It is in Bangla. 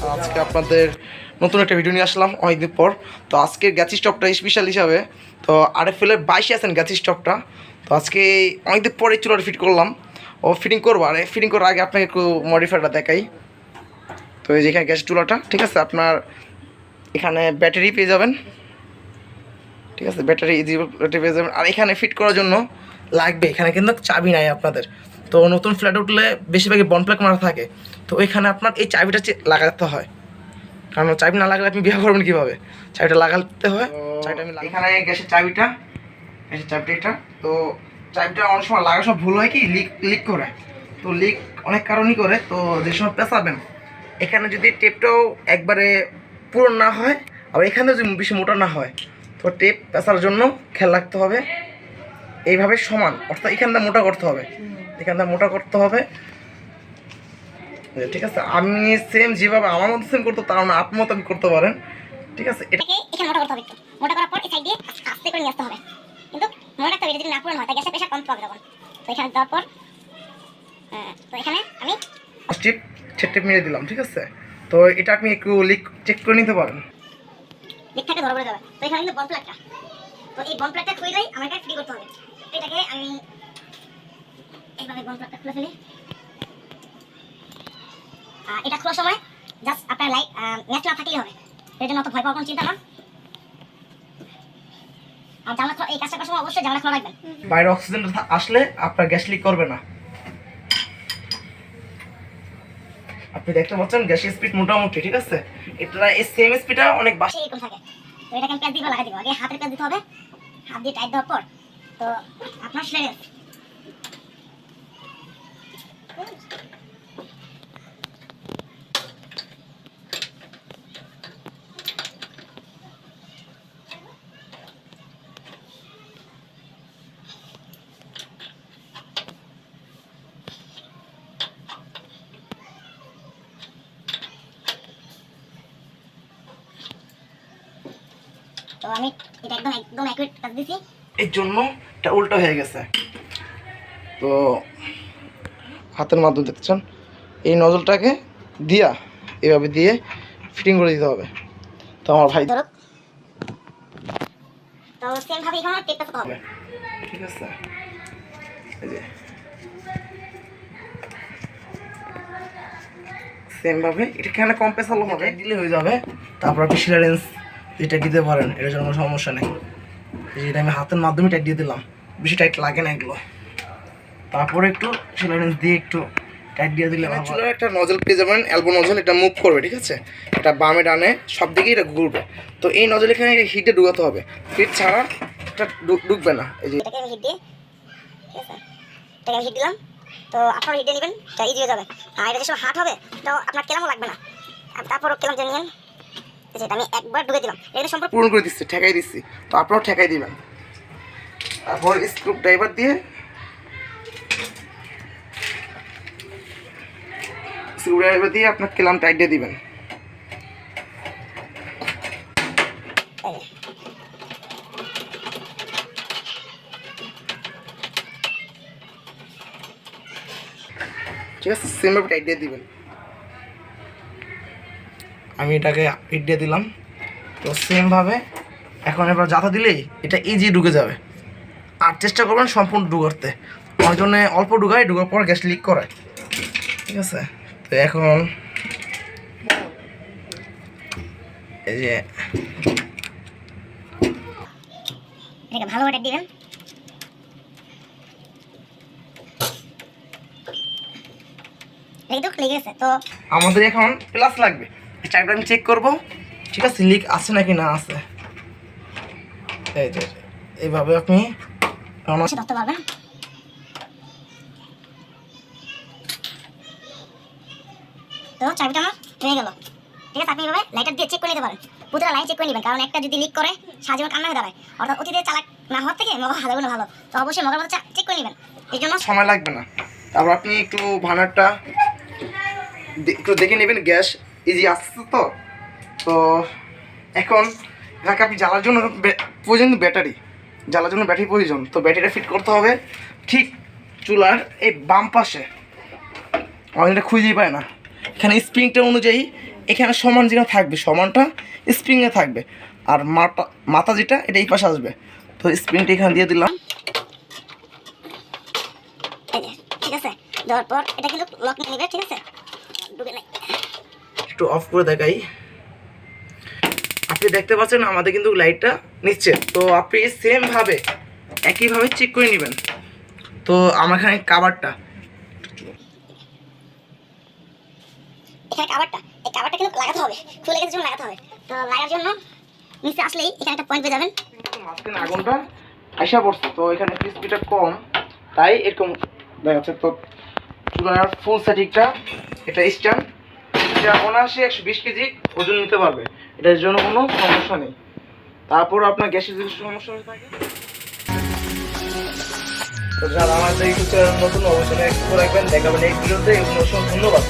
আজকে আপনাদের নতুন একটা ভিডিও নিয়ে আসলাম অনেকদিন পর। তো আজকের গ্যাস স্টোভটা স্পেশাল হিসাবে তো আরএফএলের 22 আছেন গ্যাস স্টোভটা। তো আজকে অনেকদিন পরে চুলাটা ফিট করলাম ও ফিটিং করবো। আর ফিটিং করার আগে আপনাকে একটু মডিফাইটা দেখাই। তো এই যে এখানে গ্যাস চুলাটা, ঠিক আছে, আপনার এখানে ব্যাটারি পেয়ে যাবেন, ঠিক আছে, ব্যাটারি পেয়ে যাবেন। আর এখানে ফিট করার জন্য লাগবে, এখানে কিন্তু চাবি নাই আপনাদের। তো নতুন ফ্ল্যাটে উঠলে বেশিরভাগই বন প্লাগ মারা থাকে, তো ওইখানে আপনার এই চাবিটা লাগাতে হয়, কারণ চাবি না লাগালে আপনি বিয়ে করবেন কীভাবে, চাবিটা লাগাতে হয়। চাবিটা আমি এখানে গ্যাসের চাবিটা, গ্যাসের চাবিটা এটা। তো চাবিটা অনেক সময় লাগার সময় ভুল হয় কি, লিক করে। তো লিক অনেক কারণই করে। তো যে সময় পেঁচাবেন এখানে যদি টেপটাও একবারে পুরো না হয়, আবার এখানেও যদি বেশি মোটা না হয়, তো টেপ পেঁচার জন্য খেয়াল রাখতে হবে এইভাবে সমান, অর্থাৎ এখানটা মোটা করতে হবে, এখানটা মোটা করতে হবে, ঠিক আছে। আমি সেম যেভাবে আমার মতো সেম করতে, তার না আপনার মতো আমি করতে পারেন, ঠিক আছে। এটাকে এখানে মোটা করতে হবে, একটু মোটা করার পর এই সাইড দিয়ে আস্তে করে নিয়ে আসতে হবে, কিন্তু মনে রাখতে হবে এটা যদি না পূরণ হয় তাই গ্যাসের প্রেশার কম পাবে তখন। তো এখানে দেওয়ার পর তো এখানে আমি টেপ মেরে দিলাম, ঠিক আছে। তো এটা আপনি একটু লিক চেক করে নিতে পারেন, লিক থাকে ধরে পড়ে যাবে। তো এখানে কিন্তু বন প্লাগটা, তো এই বন প্লাগটা খুলেই আমাকে ফ্রি করতে হবে। এটাকে আমি এইভাবে বন প্লাগটা খুলে ফেলি। এটা খোলার সময় জাস্ট আপনার লাইট ম্যাচ না থাকলেই হবে, এর জন্য অত ভয় পাওয়ার কোনো চিন্তা না। আর জানলা খোলা, এই কাজটা করার সময় অবশ্যই জানলা খোলা রাখবেন, বাইরে অক্সিজেন আসলে আপনার গ্যাস লিক করবে না। আপনি দেখতে পাচ্ছেন গ্যাসের স্পিড মোটামুটি, ঠিক আছে। এটা এই সেম স্পিডটা অনেক বেশি এরকম থাকে। তো এটাকে আমি প্যাচ দিয়ে লাগাই দিব, আগে হাতের প্যাচ দিতে হবে, হাত দিয়ে টাইট দেওয়ার পর তো আপনার সেরে তো আমি এটা একদম অ্যাকুরেট কাজ দিছি, এর জন্য এটা উল্টো হয়ে গেছে। তো হাতের মাধ্যমে দেখছেন এই নজলটাকে দিয়া এভাবে দিয়ে ফিটিং করে দিতে হবে। তো আমার ভাই ধরো তো সেম ভাবে এখানে টেপ পেতে হবে, ঠিক আছে। এই যে সেম ভাবে এটা এখানে কম পেছালো হবে, দিলে হয়ে যাবে। তারপর আপনি সিলারেন্স এটা দিতে পারেন, এটার জন্য কোনো সমস্যা নেই। এটা আমি হাতের মাধ্যমে টাইট দিয়ে দিলাম, বেশি টাইট লাগে না এগুলো। তারপরে একটু সিলারেন্স দিয়ে একটু টাইট দিয়ে দিলে চুলার একটা নজল পেয়ে যাবেন, এলবো নজল, এটা মুভ করবে, ঠিক আছে। এটা বামে ডানে সব দিকেই এটা ঘুরবে। তো এই নজল এখানে হিটে ঢুকাতে হবে, হিট ছাড়া এটা ঢুকবে না। এই যে এটাকে আমি হিট দিয়ে, ঠিক আছে, এটাকে আমি হিট দিলাম। তো আপনারা হিট দিয়ে নেবেন, এটা ইজি হয়ে যাবে। আর এটা যে সময় হাট হবে তো আপনার কেলামও লাগবে না। আর তারপরও কেলাম দিয়ে নিন, এটা আমি একবার ঢুকে দিলাম, এটা সম্পূর্ণ পূরণ করে দিচ্ছি, ঠেকাই দিচ্ছি। তো আপনারাও ঠেকাই দিবেন। তারপর স্ক্রু ড্রাইভার দিয়ে আপনার কেলাম টাইট দিয়ে দিবেন। ঠিক আছে, সেমভাবে টাইট দিয়ে দিবেন। আমি এটাকে হিট দিয়ে দিলাম। তো সেমভাবে এখন এবার জাতা দিলেই এটা ইজি ঢুকে যাবে। আর চেষ্টা করবেন সম্পূর্ণ ঢুকাতে, আমার জন্য অল্প ঢুকায়, ঢুকার পর গ্যাস লিক করে, ঠিক আছে। তো এখন এই যে এটাকে ভালোভাবে টাইট দিবেন। এই তো লেগে গেছে। তো আমাদের এখন প্লাস লাগবে, এই চাবিটা আমি চেক করবো, ঠিক আছে, লিক আছে নাকি না আছে। এই যে এইভাবে আপনি ধরতে পারবেন। তো চাবিটা আমার হয়ে গেল, ঠিক আছে। আপনি এইভাবে লাইটার দিয়ে চেক করে নিতে পারেন, পুরোটা লাইন চেক করে নেবেন, কারণ একটা যদি লিক করে সারাজীবন কান্না হয়ে দাঁড়ায়। অর্থাৎ অতীতে চালাক না হওয়ার থেকে মগা হাজার গুণ ভালো। তো অবশ্যই মগার মতো চেক করে নেবেন, এই জন্য সময় লাগবে না। তারপর আপনি একটু ভানারটা একটু দেখে নেবেন, গ্যাস ইজি আসছে তো। তো এখন এটাকে আপনি জ্বালার জন্য প্রয়োজন ব্যাটারি, জ্বালার জন্য ব্যাটারি প্রয়োজন। তো ব্যাটারিটা ফিট করতে হবে ঠিক চুলার এই বাম পাশে, আমাদের এটা খুঁজেই পায় না। এখানে স্প্রিংটা অনুযায়ী এখানে সমান যেখানে থাকবে সমানটা স্প্রিংয়ে থাকবে, আর মাথা যেটা এটা এই পাশে আসবে। তো স্প্রিংটা এখানে দিয়ে দিলাম। এই যে ঠিক আছে, দেওয়ার পর এটা কিন্তু লক নিয়ে নেবে, ঠিক আছে? ডুবে নাই। একটু অফ করে দেখাই, আপনি দেখতে পাচ্ছেন আমাদের কিন্তু লাইটটা নিচ্ছে। তো আপনি সেমভাবে একইভাবে চেক করে নেবেন। তো আমার এখানে কাভারটা, এখানে কাভারটা, এই কাভারটা কিন্তু লাগাতে হবে, খুলে গেছে জন্য লাগাতে হবে। তো লাগার জন্য নিচে আসলেই এখানে একটা পয়েন্ট পেয়ে যাবেন। মাঝখানে আগুনটা আইসা পড়ছে, তো এখানে ক্রিস্পিটা কম, তাই এরকম দেখাচ্ছে। তো চুলার ফুল সেটিংটা, এটা স্ট্যান্ড, এটা অনায়াসে 120 কেজি ওজন নিতে পারবে, এটার জন্য কোনো সমস্যা নেই। তারপর আপনার গ্যাসের যদি সমস্যা হয়ে থাকে, তো যারা আমাদের ইউটিউব চ্যানেল নতুন অবশ্যই একটু রাখবেন, দেখাবেন এই ভিডিওতে। এগুলো ধন্যবাদ।